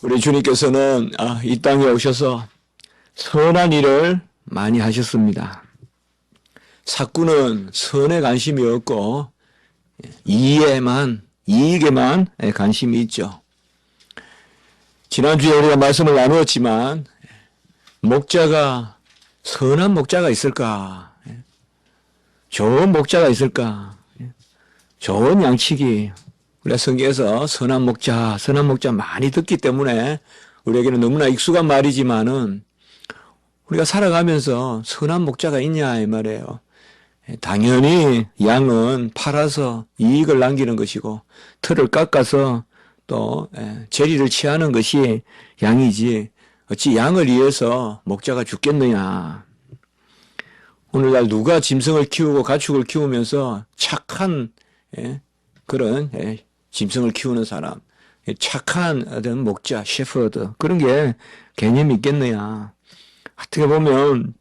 우리 주님께서는 이 땅에 오셔서 선한 일을 많이 하셨습니다. 사꾼은 선에 관심이 없고 이익에만 관심이 있죠. 지난주에 우리가 말씀을 나누었지만 목자가 선한 목자가 있을까? 좋은 목자가 있을까? 좋은 양치기. 우리가 성경에서 선한 목자 많이 듣기 때문에 우리에게는 너무나 익숙한 말이지만은 우리가 살아가면서 선한 목자가 있냐 이 말이에요. 당연히 양은 팔아서 이익을 남기는 것이고 틀을 깎아서 또 재리를 취하는 것이 양이지 어찌 양을 위해서 목자가 죽겠느냐. 오늘날 누가 짐승을 키우고 가축을 키우면서 착한 그런 짐승을 키우는 사람, 착한 어떤 목자, 셰퍼드 그런 게 개념이 있겠느냐. 어떻게 보면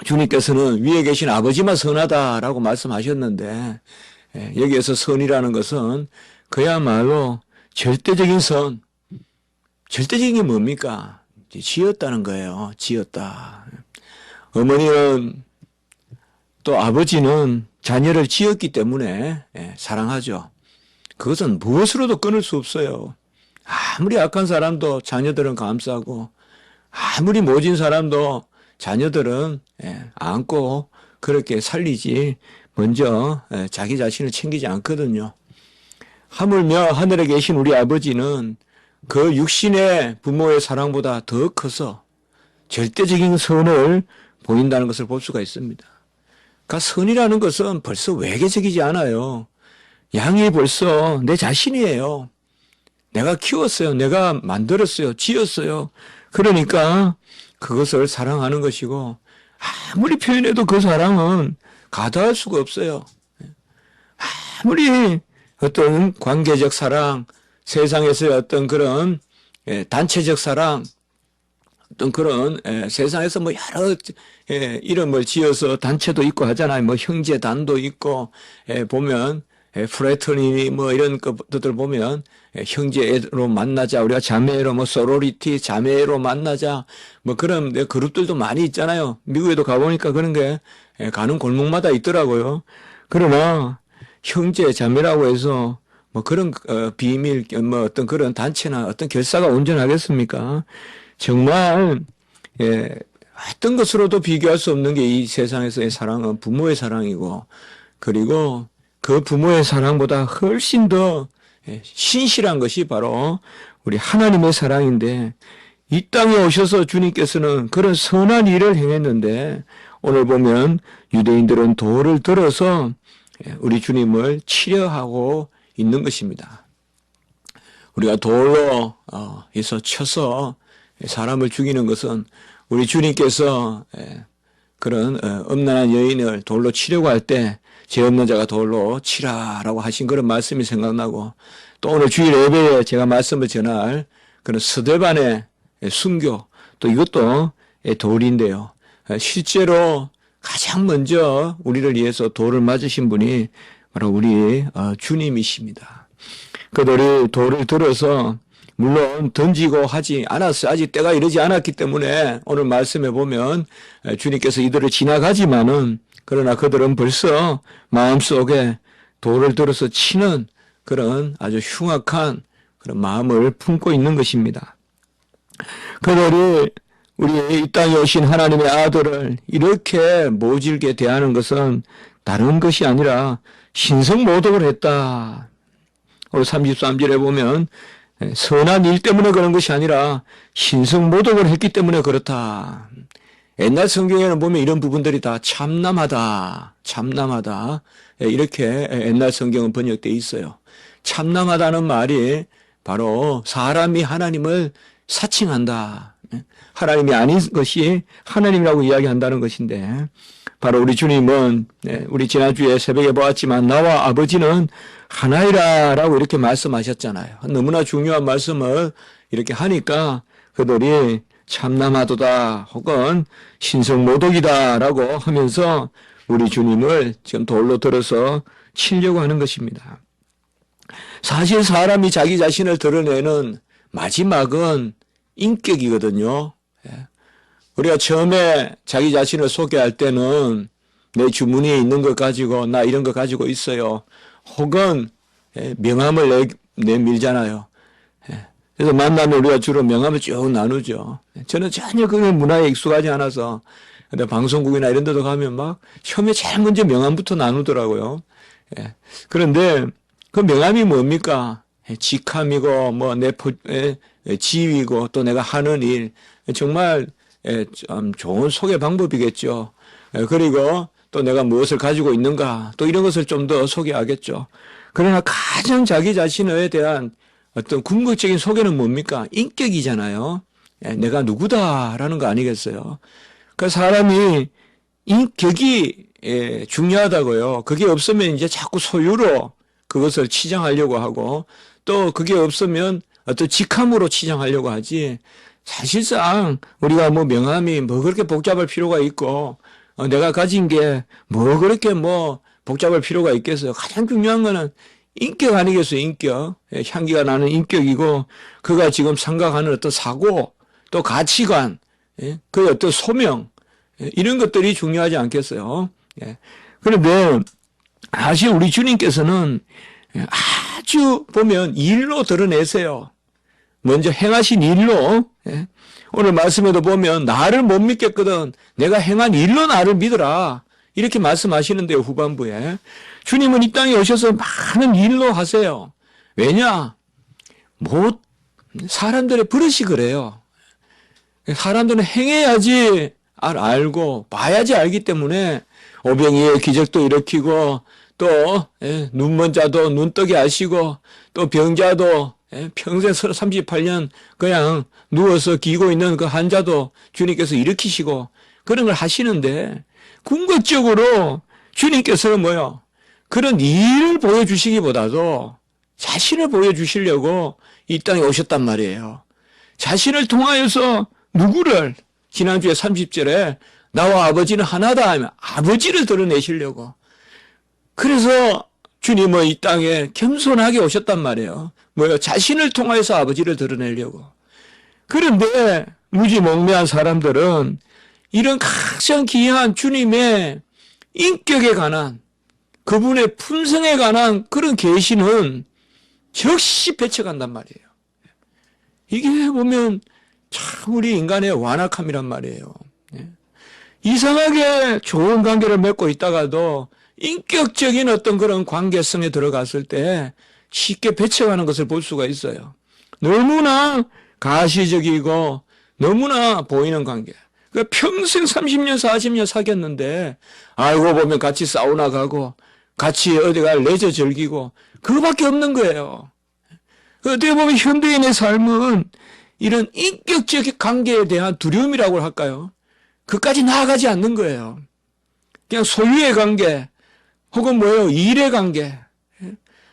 주님께서는 위에 계신 아버지만 선하다라고 말씀하셨는데 여기에서 선이라는 것은 그야말로 절대적인 선. 절대적인 게 뭡니까? 지었다는 거예요. 지었다. 어머니는 또 아버지는 자녀를 지었기 때문에 사랑하죠. 그것은 무엇으로도 끊을 수 없어요. 아무리 악한 사람도 자녀들은 감싸고 아무리 모진 사람도 자녀들은 안고 그렇게 살리지 먼저 자기 자신을 챙기지 않거든요. 하물며 하늘에 계신 우리 아버지는 그 육신의 부모의 사랑보다 더 커서 절대적인 선을 보인다는 것을 볼 수가 있습니다. 그러니까 선이라는 것은 벌써 외계적이지 않아요. 양이 벌써 내 자신이에요. 내가 키웠어요. 내가 만들었어요. 지었어요. 그러니까 그것을 사랑하는 것이고 아무리 표현해도 그 사랑은 가다할 수가 없어요. 아무리 어떤 관계적 사랑, 세상에서의 어떤 그런 단체적 사랑, 어떤 그런 세상에서 뭐 여러 이름을 지어서 단체도 있고 하잖아요. 뭐 형제단도 있고 보면 프레터니티 뭐 이런 것들 보면 형제로 만나자, 우리가 자매로 뭐 소로리티 자매로 만나자 뭐 그런 그룹들도 많이 있잖아요. 미국에도 가보니까 그런 게 가는 골목마다 있더라고요. 그러나 형제 자매라고 해서 뭐 그런 비밀 뭐 어떤 그런 단체나 어떤 결사가 온전하겠습니까? 정말 어떤 것으로도 비교할 수 없는 게 이 세상에서의 사랑은 부모의 사랑이고 그리고 그 부모의 사랑보다 훨씬 더 신실한 것이 바로 우리 하나님의 사랑인데 이 땅에 오셔서 주님께서는 그런 선한 일을 행했는데 오늘 보면 유대인들은 돌을 들어서 우리 주님을 치려하고 있는 것입니다. 우리가 돌로 해서 쳐서 사람을 죽이는 것은 우리 주님께서 그런 음란한 여인을 돌로 치려고 할 때 죄 없는 자가 돌로 치라라고 하신 그런 말씀이 생각나고 또 오늘 주일 예배에 제가 말씀을 전할 그런 스데반의 순교 또 이것도 돌인데요. 실제로 가장 먼저 우리를 위해서 돌을 맞으신 분이 바로 우리 주님이십니다. 그들이 돌을 들어서 물론 던지고 하지 않았어요. 아직 때가 이르지 않았기 때문에 오늘 말씀해 보면 주님께서 이들을 지나가지만은 그러나 그들은 벌써 마음속에 돌을 들어서 치는 그런 아주 흉악한 그런 마음을 품고 있는 것입니다. 그들이 우리 이 땅에 오신 하나님의 아들을 이렇게 모질게 대하는 것은 다른 것이 아니라 신성모독을 했다. 오늘 33절에 보면 선한 일 때문에 그런 것이 아니라 신성모독을 했기 때문에 그렇다. 옛날 성경에는 보면 이런 부분들이 다 참남하다 이렇게 옛날 성경은 번역되어 있어요. 참남하다는 말이 바로 사람이 하나님을 사칭한다. 하나님이 아닌 것이 하나님이라고 이야기한다는 것인데 바로 우리 주님은 우리 지난주에 새벽에 보았지만 나와 아버지는 하나이라라고 이렇게 말씀하셨잖아요. 너무나 중요한 말씀을 이렇게 하니까 그들이 참남하도다 혹은 신성모독이다라고 하면서 우리 주님을 지금 돌로 들어서 치려고 하는 것입니다. 사실 사람이 자기 자신을 드러내는 마지막은 인격이거든요. 예. 우리가 처음에 자기 자신을 소개할 때는 내 주머니에 있는 것 가지고 나 이런 거 가지고 있어요. 혹은 명함을 내밀잖아요. 그래서 만나면 우리가 주로 명함을 쭉 나누죠. 저는 전혀 그 문화에 익숙하지 않아서 근데 방송국이나 이런 데도 가면 막 처음에 제일 먼저 명함부터 나누더라고요. 그런데 그 명함이 뭡니까? 직함이고 뭐 내 지위고 또 내가 하는 일 정말 참 좋은 소개 방법이겠죠. 그리고 또 내가 무엇을 가지고 있는가 또 이런 것을 좀 더 소개하겠죠. 그러나 가장 자기 자신에 대한 어떤 궁극적인 소개는 뭡니까? 인격이잖아요. 내가 누구다라는 거 아니겠어요? 그 사람이 인격이 중요하다고요. 그게 없으면 이제 자꾸 소유로 그것을 치장하려고 하고 또 그게 없으면 어떤 직함으로 치장하려고 하지. 사실상 우리가 뭐 명함이 뭐 그렇게 복잡할 필요가 있고 내가 가진 게 뭐 그렇게 뭐 복잡할 필요가 있겠어요. 가장 중요한 거는 인격 아니겠어요, 인격. 향기가 나는 인격이고, 그가 지금 생각하는 어떤 사고, 또 가치관, 그 어떤 소명, 이런 것들이 중요하지 않겠어요. 그런데, 사실 우리 주님께서는 아주 보면 일로 드러내세요. 먼저 행하신 일로, 오늘 말씀에도 보면 나를 못 믿겠거든. 내가 행한 일로 나를 믿어라. 이렇게 말씀하시는데요, 후반부에. 주님은 이 땅에 오셔서 많은 일로 하세요. 왜냐? 사람들의 버릇이 그래요. 사람들은 행해야지 알고, 봐야지 알기 때문에 오병이의 기적도 일으키고, 또, 눈먼 자도 눈뜨게 하시고, 또 병자도 평생 38년 그냥 누워서 기고 있는 그 환자도 주님께서 일으키시고, 그런 걸 하시는데, 궁극적으로 주님께서는 뭐요? 그런 일을 보여주시기보다도 자신을 보여주시려고 이 땅에 오셨단 말이에요. 자신을 통하여서 누구를 지난주에 30절에 나와 아버지는 하나다 하면 아버지를 드러내시려고. 그래서 주님은 이 땅에 겸손하게 오셨단 말이에요. 뭐요? 자신을 통하여서 아버지를 드러내려고. 그런데 무지몽매한 사람들은 이런 가장 귀한 주님의 인격에 관한 그분의 품성에 관한 그런 계시는 즉시 배척한단 말이에요. 이게 보면 참 우리 인간의 완악함이란 말이에요. 이상하게 좋은 관계를 맺고 있다가도 인격적인 어떤 그런 관계성에 들어갔을 때 쉽게 배척하는 것을 볼 수가 있어요. 너무나 가시적이고 너무나 보이는 관계. 평생 30년, 40년 사귀었는데, 알고 보면 같이 사우나 가고, 같이 어디가 레저 즐기고, 그거밖에 없는 거예요. 어떻게 보면 현대인의 삶은 이런 인격적 관계에 대한 두려움이라고 할까요? 그까지 나아가지 않는 거예요. 그냥 소유의 관계, 혹은 뭐예요? 일의 관계.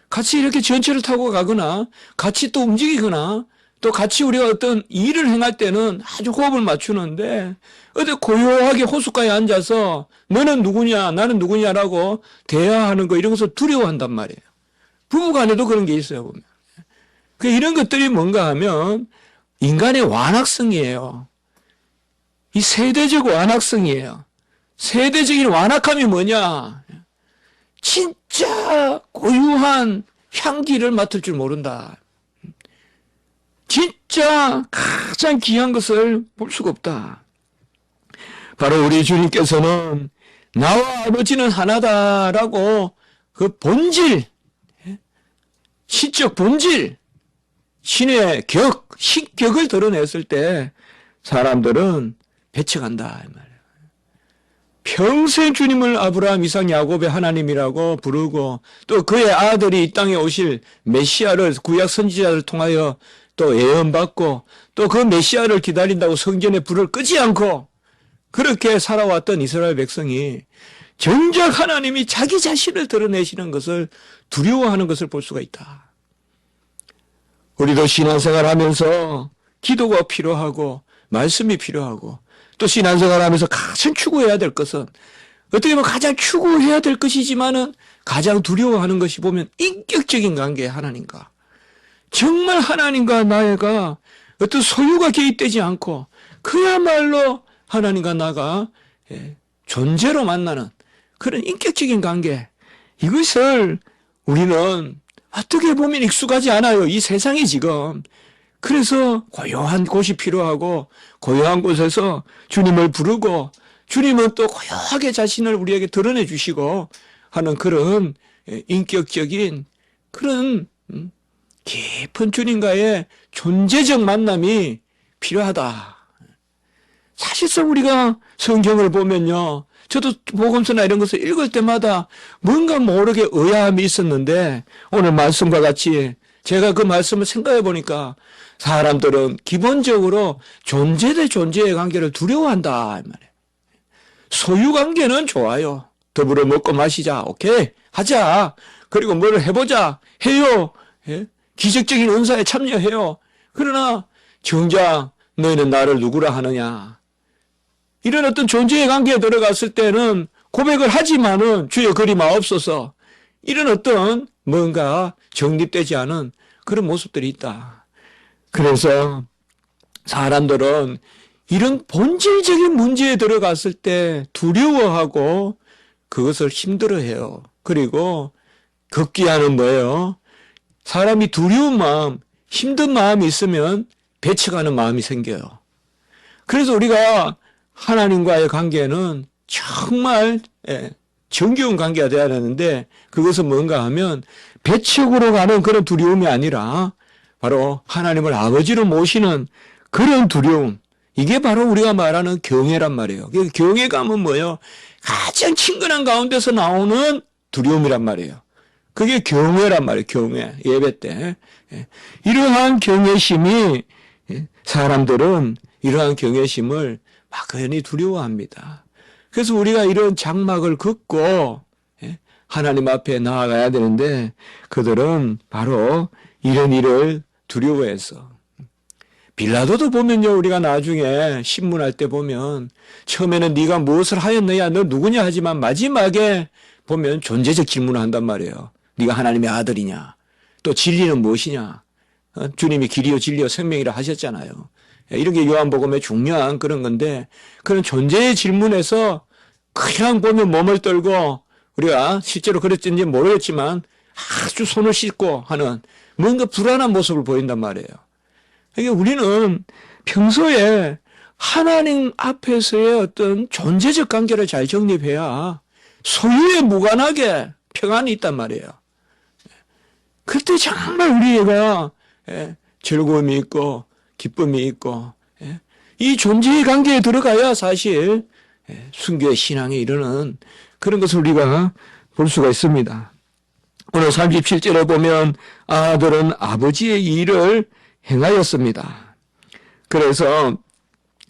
같이 이렇게 전철을 타고 가거나, 같이 또 움직이거나, 또 같이 우리가 어떤 일을 행할 때는 아주 호흡을 맞추는데 어디 고요하게 호숫가에 앉아서 너는 누구냐 나는 누구냐라고 대화하는 거 이런 것을 두려워한단 말이에요. 부부간에도 그런 게 있어요 보면. 이런 것들이 뭔가 하면 인간의 완악성이에요. 이 세대적 완악성이에요. 세대적인 완악함이 뭐냐? 진짜 고유한 향기를 맡을 줄 모른다. 진짜 가장 귀한 것을 볼 수가 없다. 바로 우리 주님께서는 나와 아버지는 하나다라고 그 본질, 시적 본질, 신의 신격을 드러냈을 때 사람들은 배척한다. 이 말이에요. 평생 주님을 아브라함, 이삭, 야곱의 하나님이라고 부르고 또 그의 아들이 이 땅에 오실 메시아를 구약 선지자를 통하여 또 예언받고 또 그 메시아를 기다린다고 성전에 불을 끄지 않고 그렇게 살아왔던 이스라엘 백성이 정작 하나님이 자기 자신을 드러내시는 것을 두려워하는 것을 볼 수가 있다. 우리도 신앙생활 하면서 기도가 필요하고 말씀이 필요하고 또 신앙생활 하면서 가장 추구해야 될 것은 어떻게 보면 가장 추구해야 될 것이지만은 가장 두려워하는 것이 보면 인격적인 관계 하나님과 정말 하나님과 나가 어떤 소유가 개입되지 않고 그야말로 하나님과 나가 존재로 만나는 그런 인격적인 관계, 이것을 우리는 어떻게 보면 익숙하지 않아요. 이 세상이 지금. 그래서 고요한 곳이 필요하고 고요한 곳에서 주님을 부르고 주님은 또 고요하게 자신을 우리에게 드러내 주시고 하는 그런 인격적인 그런 깊은 주님과의 존재적 만남이 필요하다. 사실상 우리가 성경을 보면요, 저도 복음서나 이런 것을 읽을 때마다 뭔가 모르게 의아함이 있었는데 오늘 말씀과 같이 제가 그 말씀을 생각해 보니까 사람들은 기본적으로 존재 대 존재의 관계를 두려워한다 이 말이에요. 소유 관계는 좋아요. 더불어 먹고 마시자, 오케이, 하자. 그리고 뭘 해보자, 해요. 예? 기적적인 은사에 참여해요. 그러나 정작 너희는 나를 누구라 하느냐, 이런 어떤 존재의 관계에 들어갔을 때는 고백을 하지만은 주여 그리 마옵소서, 이런 어떤 뭔가 정립되지 않은 그런 모습들이 있다. 그래서 사람들은 이런 본질적인 문제에 들어갔을 때 두려워하고 그것을 힘들어해요. 그리고 극기하는 뭐예요? 사람이 두려운 마음, 힘든 마음이 있으면 배척하는 마음이 생겨요. 그래서 우리가 하나님과의 관계는 정말 정겨운 관계가 되어야 되는데 그것은 뭔가 하면 배척으로 가는 그런 두려움이 아니라 바로 하나님을 아버지로 모시는 그런 두려움, 이게 바로 우리가 말하는 경외란 말이에요. 경외감은 뭐예요? 가장 친근한 가운데서 나오는 두려움이란 말이에요. 그게 경외란 말이에요. 경외, 예배 때. 이러한 경외심이, 사람들은 이러한 경외심을 막연히 두려워합니다. 그래서 우리가 이런 장막을 긋고 하나님 앞에 나아가야 되는데 그들은 바로 이런 일을 두려워해서. 빌라도도 보면요, 우리가 나중에 신문할 때 보면 처음에는 네가 무엇을 하였느냐, 너 누구냐 하지만 마지막에 보면 존재적 질문을 한단 말이에요. 네가 하나님의 아들이냐, 또 진리는 무엇이냐, 주님이 길이요 진리요 생명이라 하셨잖아요. 이런 게 요한복음의 중요한 그런 건데, 그런 존재의 질문에서 그냥 보면 몸을 떨고, 우리가 실제로 그랬는지 모르겠지만 아주 손을 씻고 하는 뭔가 불안한 모습을 보인단 말이에요. 그러니까 우리는 평소에 하나님 앞에서의 어떤 존재적 관계를 잘 정립해야 소유에 무관하게 평안이 있단 말이에요. 그때 정말 우리가 즐거움이 있고 기쁨이 있고, 이 존재의 관계에 들어가야 사실 순교의 신앙에 이르는 그런 것을 우리가 볼 수가 있습니다. 오늘 37절에 보면 아들은 아버지의 일을 행하였습니다. 그래서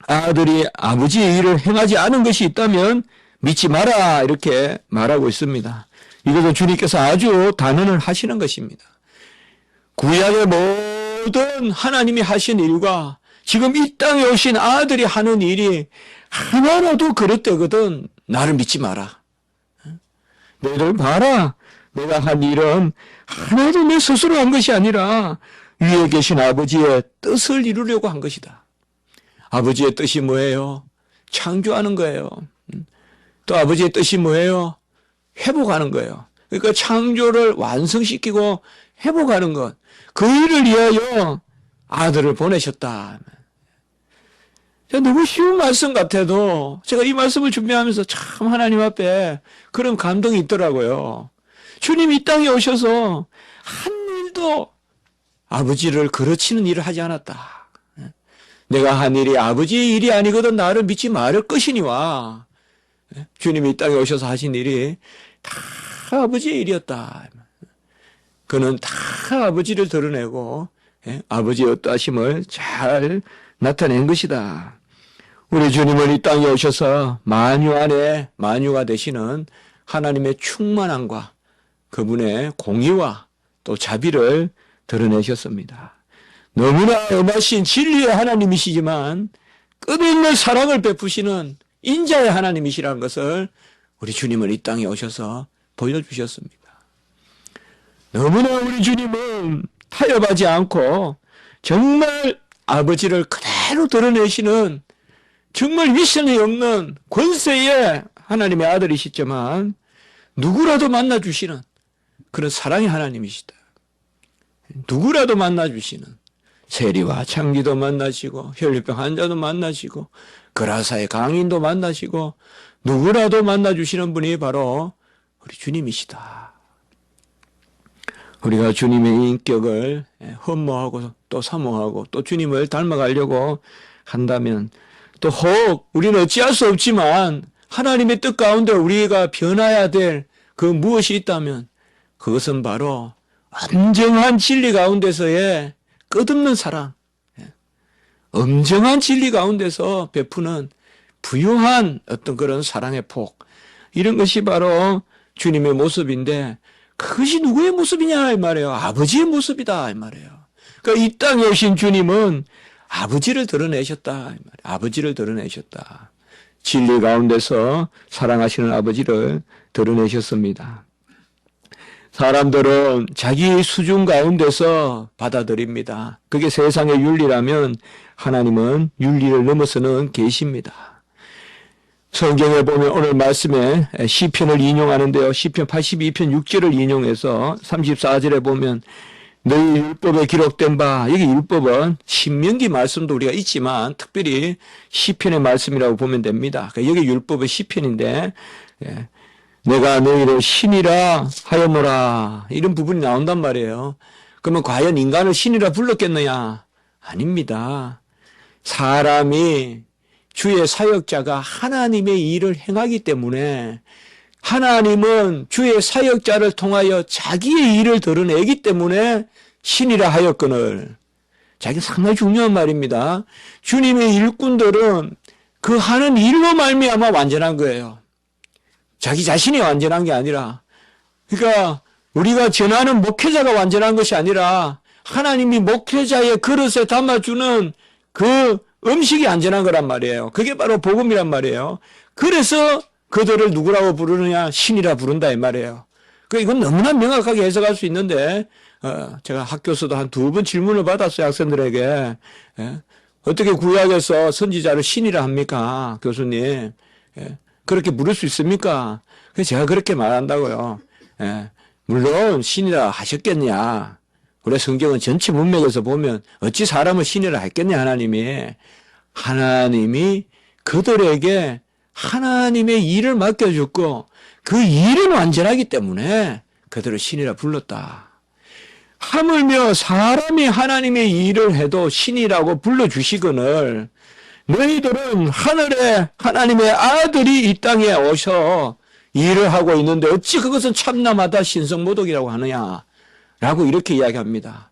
아들이 아버지의 일을 행하지 않은 것이 있다면 믿지 마라, 이렇게 말하고 있습니다. 이것은 주님께서 아주 단언을 하시는 것입니다. 구약의 모든 하나님이 하신 일과 지금 이 땅에 오신 아들이 하는 일이 하나라도 그릇되거든 나를 믿지 마라. 너희들 봐라. 내가 한 일은 하나도 내 스스로 한 것이 아니라 위에 계신 아버지의 뜻을 이루려고 한 것이다. 아버지의 뜻이 뭐예요? 창조하는 거예요. 또 아버지의 뜻이 뭐예요? 회복하는 거예요. 그러니까 창조를 완성시키고 회복하는 것. 그 일을 위하여 아들을 보내셨다. 너무 쉬운 말씀 같아도 제가 이 말씀을 준비하면서 참 하나님 앞에 그런 감동이 있더라고요. 주님이 이 땅에 오셔서 한 일도 아버지를 그르치는 일을 하지 않았다. 내가 한 일이 아버지의 일이 아니거든 나를 믿지 말을 것이니와. 주님이 이 땅에 오셔서 하신 일이 다 아버지의 일이었다. 그는 다 아버지를 드러내고 아버지의 어떠하심을 잘 나타낸 것이다. 우리 주님은 이 땅에 오셔서 만유 안에 만유가 되시는 하나님의 충만함과 그분의 공의와 또 자비를 드러내셨습니다. 너무나 엄하신 진리의 하나님이시지만 끝없는 사랑을 베푸시는 인자의 하나님이시라는 것을 우리 주님은 이 땅에 오셔서 보여주셨습니다. 너무나 우리 주님은 타협하지 않고 정말 아버지를 그대로 드러내시는 정말 위선이 없는 권세의 하나님의 아들이시지만 누구라도 만나주시는 그런 사랑의 하나님이시다. 누구라도 만나주시는 세리와 창기도 만나시고 혈류병 환자도 만나시고 그라사의 강인도 만나시고 누구라도 만나주시는 분이 바로 우리 주님이시다. 우리가 주님의 인격을 흠모하고 또 사모하고 또 주님을 닮아가려고 한다면 또 혹 우리는 어찌할 수 없지만 하나님의 뜻 가운데 우리가 변해야 될 그 무엇이 있다면 그것은 바로 엄정한 진리 가운데서의 끝없는 사랑, 엄정한 진리 가운데서 베푸는 부유한 어떤 그런 사랑의 폭, 이런 것이 바로 주님의 모습인데 그것이 누구의 모습이냐 이 말이에요. 아버지의 모습이다 이 말이에요. 그러니까 이 땅에 오신 주님은 아버지를 드러내셨다 이 말이에요. 아버지를 드러내셨다. 진리 가운데서 사랑하시는 아버지를 드러내셨습니다. 사람들은 자기 수준 가운데서 받아들입니다. 그게 세상의 윤리라면 하나님은 윤리를 넘어서는 계십니다. 성경에 보면 오늘 말씀에 시편을 인용하는데요. 시편 82편 6절을 인용해서 34절에 보면 너희 율법에 기록된 바, 여기 율법은 신명기 말씀도 우리가 있지만 특별히 시편의 말씀이라고 보면 됩니다. 그러니까 여기 율법은 시편인데 내가 너희를 신이라 하였노라 이런 부분이 나온단 말이에요. 그러면 과연 인간을 신이라 불렀겠느냐? 아닙니다. 사람이 주의 사역자가 하나님의 일을 행하기 때문에 하나님은 주의 사역자를 통하여 자기의 일을 드러내기 때문에 신이라 하였거늘. 자기 상당히 중요한 말입니다. 주님의 일꾼들은 그 하는 일로 말미암아 완전한 거예요. 자기 자신이 완전한 게 아니라, 그러니까 우리가 전하는 목회자가 완전한 것이 아니라 하나님이 목회자의 그릇에 담아주는 그 음식이 안전한 거란 말이에요. 그게 바로 복음이란 말이에요. 그래서 그들을 누구라고 부르느냐? 신이라 부른다 이 말이에요. 이건 너무나 명확하게 해석할 수 있는데 제가 학교에서도 한 2번 질문을 받았어요. 학생들에게. 어떻게 구약에서 선지자를 신이라 합니까? 교수님. 그렇게 물을 수 있습니까? 그래서 제가 그렇게 말한다고요. 물론 신이라 하셨겠냐. 우리 성경은 전체 문맥에서 보면 어찌 사람을 신이라 했겠냐 하나님이 그들에게 하나님의 일을 맡겨줬고 그 일은 완전하기 때문에 그들을 신이라 불렀다. 하물며 사람이 하나님의 일을 해도 신이라고 불러주시거늘 너희들은 하늘에 하나님의 아들이 이 땅에 오셔 일을 하고 있는데 어찌 그것은 참남하다 신성모독이라고 하느냐 라고 이렇게 이야기합니다.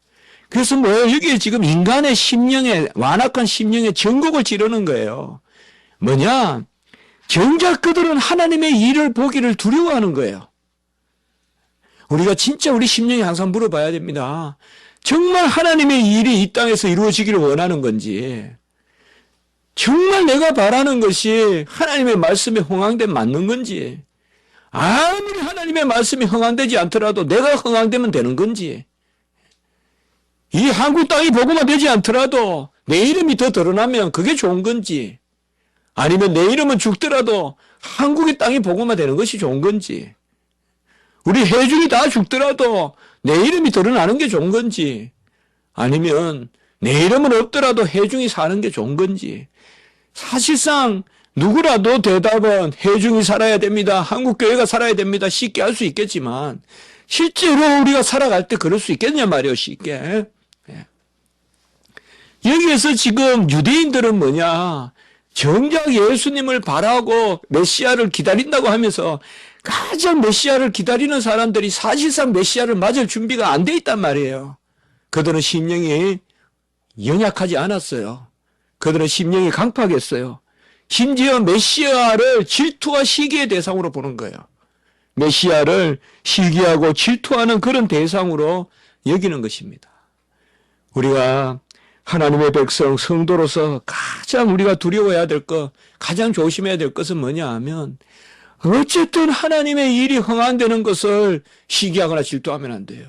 그래서 여기에 지금 인간의 심령에 완악한 심령에 전곡을 지르는 거예요. 뭐냐? 정작 그들은 하나님의 일을 보기를 두려워하는 거예요. 우리가 진짜 우리 심령에 항상 물어봐야 됩니다. 정말 하나님의 일이 이 땅에서 이루어지기를 원하는 건지, 정말 내가 바라는 것이 하나님의 말씀에 흥황되면 맞는 건지, 아무리 하나님의 말씀이 흥황되지 않더라도 내가 흥황되면 되는 건지, 이 한국 땅이 복음화 되지 않더라도 내 이름이 더 드러나면 그게 좋은 건지, 아니면 내 이름은 죽더라도 한국의 땅이 복음화 되는 것이 좋은 건지, 우리 회중이 다 죽더라도 내 이름이 드러나는 게 좋은 건지, 아니면 내 이름은 없더라도 회중이 사는 게 좋은 건지, 사실상 누구라도 대답은 회중이 살아야 됩니다. 한국교회가 살아야 됩니다. 쉽게 할 수 있겠지만 실제로 우리가 살아갈 때 그럴 수 있겠냐 말이에요. 쉽게. 여기에서 지금 유대인들은 뭐냐? 정작 예수님을 바라고 메시아를 기다린다고 하면서 가장 메시아를 기다리는 사람들이 사실상 메시아를 맞을 준비가 안 돼 있단 말이에요. 그들은 심령이 연약하지 않았어요. 그들은 심령이 강팍했어요. 심지어 메시아를 질투와 시기의 대상으로 보는 거예요. 메시아를 시기하고 질투하는 그런 대상으로 여기는 것입니다. 우리가 하나님의 백성, 성도로서 가장 우리가 두려워해야 될 것, 가장 조심해야 될 것은 뭐냐 하면 어쨌든 하나님의 일이 흥한되는 것을 시기하거나 질투하면 안 돼요.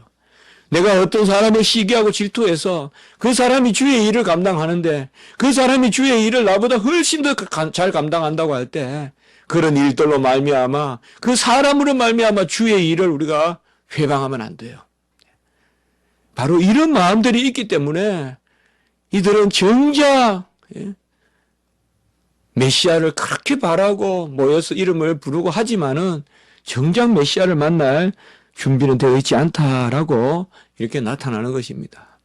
내가 어떤 사람을 시기하고 질투해서 그 사람이 주의 일을 감당하는데 그 사람이 주의 일을 나보다 훨씬 더 잘 감당한다고 할 때 그런 일들로 말미암아 그 사람으로 말미암아 주의 일을 우리가 회방하면 안 돼요. 바로 이런 마음들이 있기 때문에 이들은 정작 메시아를 그렇게 바라고 모여서 이름을 부르고 하지만은 정작 메시아를 만날 준비는 되어 있지 않다라고 이렇게 나타나는 것입니다.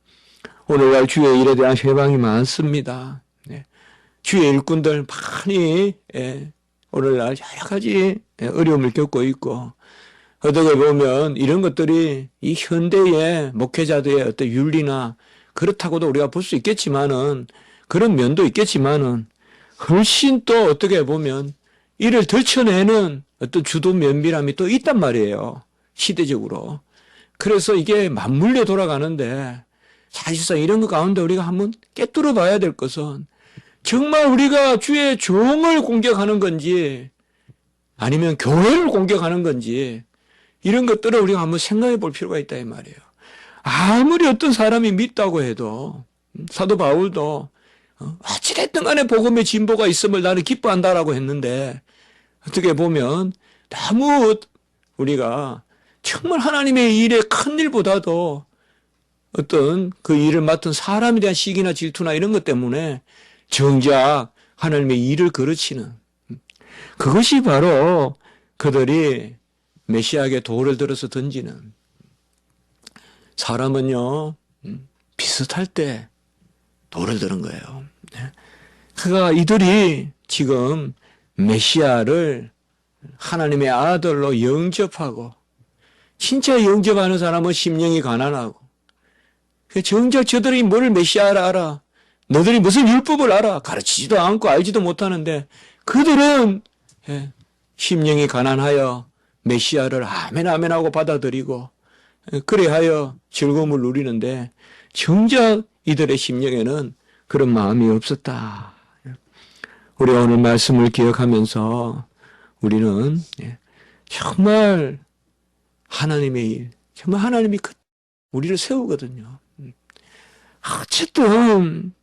오늘날 주의 일에 대한 회방이 많습니다. 주의 일꾼들 많이 오늘날 여러 가지 어려움을 겪고 있고 어떻게 보면 이런 것들이 이 현대의 목회자들의 어떤 윤리나 그렇다고도 우리가 볼 수 있겠지만은 그런 면도 있겠지만은 훨씬 또 어떻게 보면 이를 덜쳐내는 어떤 주도 면밀함이 또 있단 말이에요. 시대적으로. 그래서 이게 맞물려 돌아가는데 사실상 이런 것 가운데 우리가 한번 깨뚫어 봐야 될 것은 정말 우리가 주의 종을 공격하는 건지 아니면 교회를 공격하는 건지 이런 것들을 우리가 한번 생각해 볼 필요가 있다 이 말이에요. 아무리 어떤 사람이 믿다고 해도 사도 바울도 어찌됐든 간에 복음의 진보가 있음을 나는 기뻐한다라고 했는데 어떻게 보면 너무 우리가 정말 하나님의 일의 큰 일보다도 어떤 그 일을 맡은 사람에 대한 시기나 질투나 이런 것 때문에 정작 하나님의 일을 거르치는 그것이 바로 그들이 메시아에게 돌을 들어서 던지는 사람은요 비슷할 때 돌을 드는 거예요. 그러니까 이들이 지금 메시아를 하나님의 아들로 영접하고 진짜 영접하는 사람은 심령이 가난하고 정작 저들이 뭘 메시아를 알아? 너들이 무슨 율법을 알아? 가르치지도 않고 알지도 못하는데 그들은 심령이 가난하여 메시아를 아멘 아멘 하고 받아들이고 그래하여 즐거움을 누리는데 정작 이들의 심령에는 그런 마음이 없었다. 우리 오늘 말씀을 기억하면서 우리는 정말 하나님의 일, 정말 하나님이 우리를 세우거든요. 어쨌든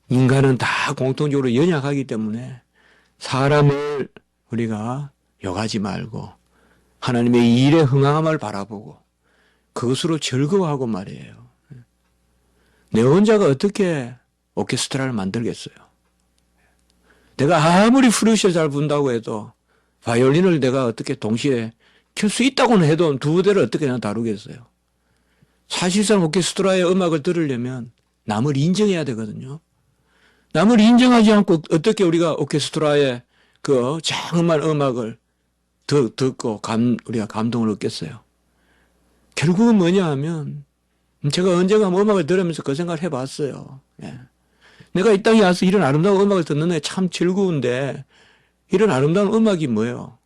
인간은 다 공통적으로 연약하기 때문에 사람을 우리가 욕하지 말고 하나님의 일에 흥함을 바라보고 그것으로 즐거워하고 말이에요. 내 혼자가 어떻게 오케스트라를 만들겠어요? 내가 아무리 플룻을 잘 분다고 해도 바이올린을 내가 어떻게 동시에 켤 수 있다고는 해도 두 대를 어떻게 다루겠어요? 사실상 오케스트라의 음악을 들으려면 남을 인정해야 되거든요. 남을 인정하지 않고 어떻게 우리가 오케스트라의 그 장엄한 음악을 듣고 우리가 감동을 얻겠어요? 결국은 뭐냐 하면 제가 언젠가 음악을 들으면서 그 생각을 해봤어요. 내가 이 땅에 와서 이런 아름다운 음악을 듣는 게 참 즐거운데 이런 아름다운 음악이 뭐예요?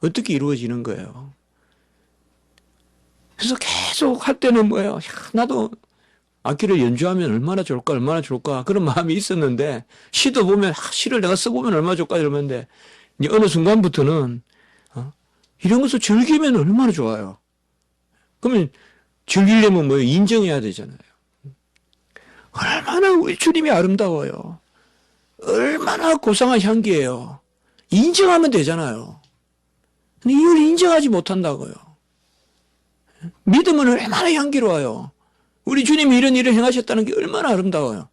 어떻게 이루어지는 거예요? 그래서 계속 할 때는 뭐예요? 야, 나도 악기를 연주하면 얼마나 좋을까, 얼마나 좋을까 그런 마음이 있었는데 시도 보면 시를 내가 써보면 얼마나 좋을까 이러는데 이제 어느 순간부터는 이런 것을 즐기면 얼마나 좋아요. 그러면 즐기려면 뭐예요? 인정해야 되잖아요. 얼마나 우리 주님이 아름다워요. 얼마나 고상한 향기예요. 인정하면 되잖아요. 근데 이걸 인정하지 못한다고요. 믿음은 얼마나 향기로워요. 우리 주님이 이런 일을 행하셨다는 게 얼마나 아름다워요.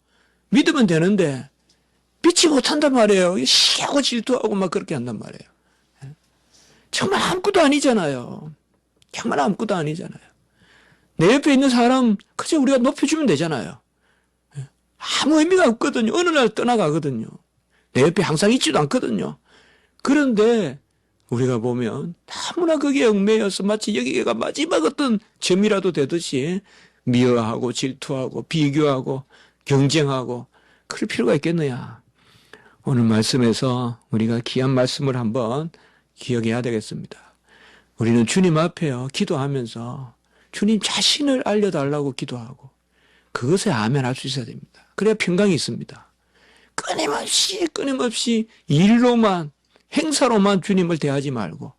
믿으면 되는데 믿지 못한단 말이에요. 시기하고 질투하고 막 그렇게 한단 말이에요. 정말 아무것도 아니잖아요. 정말 아무것도 아니잖아요. 내 옆에 있는 사람 그저 우리가 높여주면 되잖아요. 아무 의미가 없거든요. 어느 날 떠나가거든요. 내 옆에 항상 있지도 않거든요. 그런데 우리가 보면 너무나 거기에 얽매여서 마치 여기가 마지막 어떤 점이라도 되듯이 미워하고 질투하고 비교하고 경쟁하고 그럴 필요가 있겠느냐. 오늘 말씀에서 우리가 귀한 말씀을 한번 기억해야 되겠습니다. 우리는 주님 앞에요 기도하면서 주님 자신을 알려달라고 기도하고 그것에 아멘 할 수 있어야 됩니다. 그래야 평강이 있습니다. 끊임없이 일로만 행사로만 주님을 대하지 말고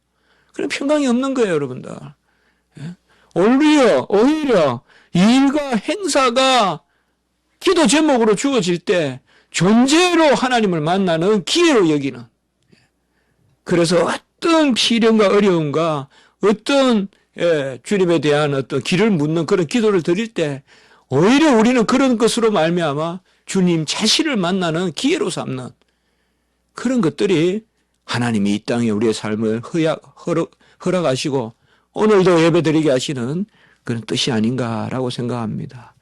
그럼 평강이 없는 거예요 여러분들. 오히려 일과 행사가 기도 제목으로 주어질 때 존재로 하나님을 만나는 기회로 여기는. 그래서 어떤 시련과 어려움과 어떤 주님에 대한 어떤 길을 묻는 그런 기도를 드릴 때 오히려 우리는 그런 것으로 말미암아 주님 자신을 만나는 기회로 삼는 그런 것들이 하나님이 이 땅에 우리의 삶을 허락하시고 오늘도 예배드리게 하시는 그런 뜻이 아닌가라고 생각합니다.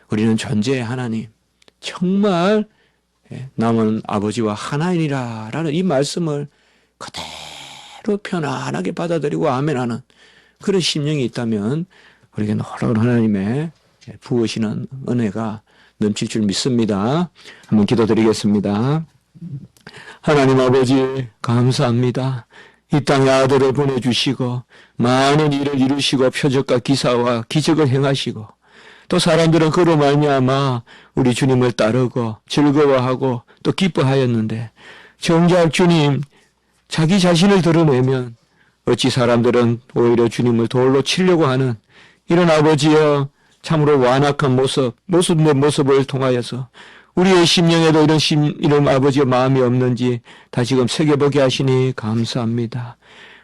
우리는 존재의 하나님, 정말 남은 아버지와 하나이니라라는 이 말씀을 그대로 편안하게 받아들이고 아멘하는 그런 심령이 있다면 우리에게 놀라운 하나님의 부으시는 은혜가 넘칠 줄 믿습니다. 한번 기도드리겠습니다. 하나님 아버지 감사합니다. 이 땅에 아들을 보내주시고 많은 일을 이루시고 표적과 기사와 기적을 행하시고 또 사람들은 그로 말미암아 우리 주님을 따르고 즐거워하고 또 기뻐하였는데 정작 주님 자기 자신을 드러내면 어찌 사람들은 오히려 주님을 돌로 치려고 하는 이런 아버지여 참으로 완악한 모습을 통하여서 우리의 심령에도 이런 아버지의 마음이 없는지 다시금 새겨보게 하시니 감사합니다.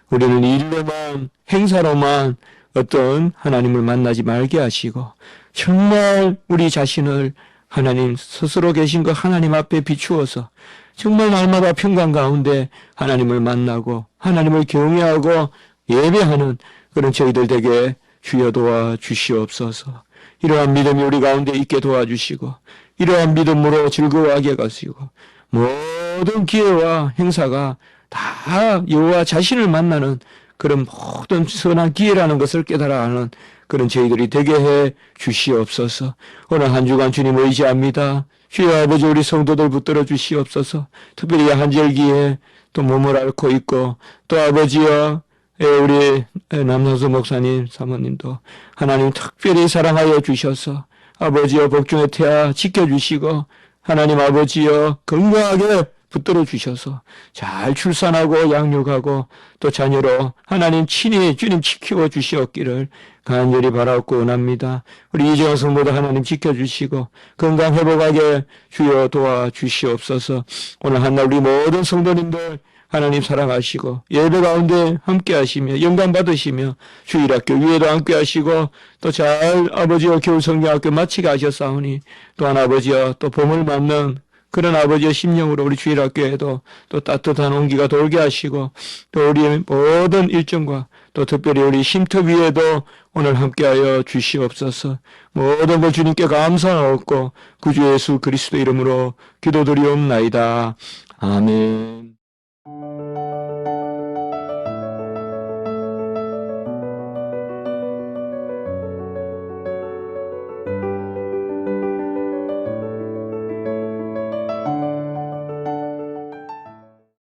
우리는 일로만 행사로만 어떤 하나님을 만나지 말게 하시고 정말 우리 자신을 하나님 스스로 계신 그 하나님 앞에 비추어서 정말 날마다 평강 가운데 하나님을 만나고 하나님을 경외하고 예배하는 그런 저희들 되게 주여 도와주시옵소서. 이러한 믿음이 우리 가운데 있게 도와주시고 이러한 믿음으로 즐거워하게 하시고 모든 기회와 행사가 다 여호와 자신을 만나는 그런 모든 선한 기회라는 것을 깨달아가는 그런 저희들이 되게 해 주시옵소서. 오늘 한 주간 주님 의지합니다. 주여 아버지 우리 성도들 붙들어 주시옵소서. 특별히 한절기에 또 몸을 앓고 있고 또 아버지여 우리 남상수 목사님 사모님도 하나님 특별히 사랑하여 주셔서 아버지여 복중의 태아 지켜주시고 하나님 아버지여 건강하게 붙들어 주셔서 잘 출산하고 양육하고 또 자녀로 하나님 친히 주님 지키고 주시옵기를 간절히 바라고 원합니다. 우리 이재원 성도도 하나님 지켜주시고 건강 회복하게 주여 도와주시옵소서. 오늘 한날 우리 모든 성도님들 하나님 사랑하시고 예배 가운데 함께 하시며 영광 받으시며 주일학교 위에도 함께 하시고 또 잘 아버지와 겨울성경학교 마치게 하셨사오니 또한 아버지와 또 봄을 맞는 그런 아버지의 심령으로 우리 주일학교에도 또 따뜻한 온기가 돌게 하시고 또 우리의 모든 일정과 또 특별히 우리 쉼터 위에도 오늘 함께하여 주시옵소서. 모든 걸 주님께 감사하옵고 구주 예수 그리스도 이름으로 기도드리옵나이다. 아멘.